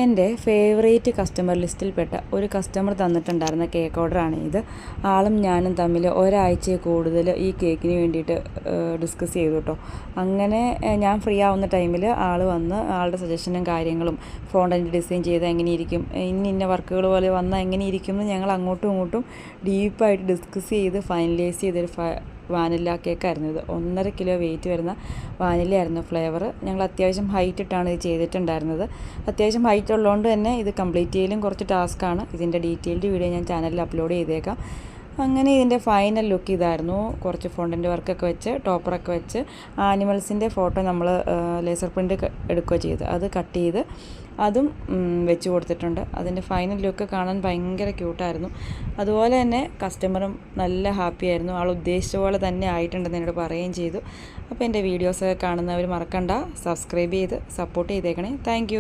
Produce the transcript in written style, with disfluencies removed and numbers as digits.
എൻ്റെ favourite customer ലിസ്റ്റിൽപ്പെട്ട ഒരു customer തന്നിട്ടുണ്ടായിരുന്ന cake ഓർഡറാണ് ഇത്. ആളും ഞാനും തമ്മിൽ ഒരാഴ്ചയിൽ കൂടുതൽ ഈ കേക്കിന് വേണ്ടിയിട്ട് ഡിസ്കസ് ചെയ്തു കേട്ടോ. അങ്ങനെ ഞാൻ ഫ്രീ ആവുന്ന ടൈമിൽ ആൾ വന്ന് ആളുടെ സജഷനും കാര്യങ്ങളും ഫോണ്ടൻ്റ് ഡിസൈൻ ചെയ്ത് എങ്ങനെയിരിക്കും, ഇന്ന വർക്കുകൾ പോലെ വന്നാൽ എങ്ങനെയിരിക്കും എന്ന് ഞങ്ങൾ അങ്ങോട്ടും ഇങ്ങോട്ടും ഡീപ്പായിട്ട് ഡിസ്കസ് ചെയ്ത് ഫൈനലൈസ് ചെയ്തൊരു വാനില കേക്കായിരുന്നു ഇത്. 1.5 കിലോ വെയിറ്റ് വരുന്ന വാനില ആയിരുന്നു ഫ്ലേവർ. ഞങ്ങൾ അത്യാവശ്യം ഹൈറ്റ് ഇട്ടാണ് ഇത് ചെയ്തിട്ടുണ്ടായിരുന്നത്. അത്യാവശ്യം ഹൈറ്റ് ഉള്ളതുകൊണ്ട് തന്നെ ഇത് കംപ്ലീറ്റ് ചെയ്യലും കുറച്ച് ടാസ്ക്കാണ്. ഇതിൻ്റെ ഡീറ്റെയിൽഡ് വീഡിയോ ഞാൻ ചാനലിൽ അപ്ലോഡ് ചെയ്തേക്കാം. അങ്ങനെ ഇതിൻ്റെ ഫൈനൽ ലുക്ക് ഇതായിരുന്നു. കുറച്ച് ഫോണ്ടൻ്റ് വർക്കൊക്കെ വെച്ച് ടോപ്പറൊക്കെ വെച്ച് ആനിമൽസിൻ്റെ ഫോട്ടോ നമ്മൾ ലേസർ പ്രിൻ്റ് എടുക്കുകയോ ചെയ്ത് അത് കട്ട് ചെയ്ത് അതും വെച്ച് കൊടുത്തിട്ടുണ്ട്. അതിൻ്റെ ഫൈനൽ ലുക്ക് കാണാൻ ഭയങ്കര ക്യൂട്ടായിരുന്നു. അതുപോലെ തന്നെ കസ്റ്റമറും നല്ല ഹാപ്പി ആയിരുന്നു. ആൾ ഉദ്ദേശിച്ച പോലെ തന്നെ ആയിട്ടുണ്ടെന്ന് എന്നോട് പറയുകയും ചെയ്തു. അപ്പോൾ എൻ്റെ വീഡിയോസൊക്കെ കാണുന്നവർ മറക്കണ്ട സബ്സ്ക്രൈബ് ചെയ്ത് സപ്പോർട്ട് ചെയ്തേക്കണേ. താങ്ക്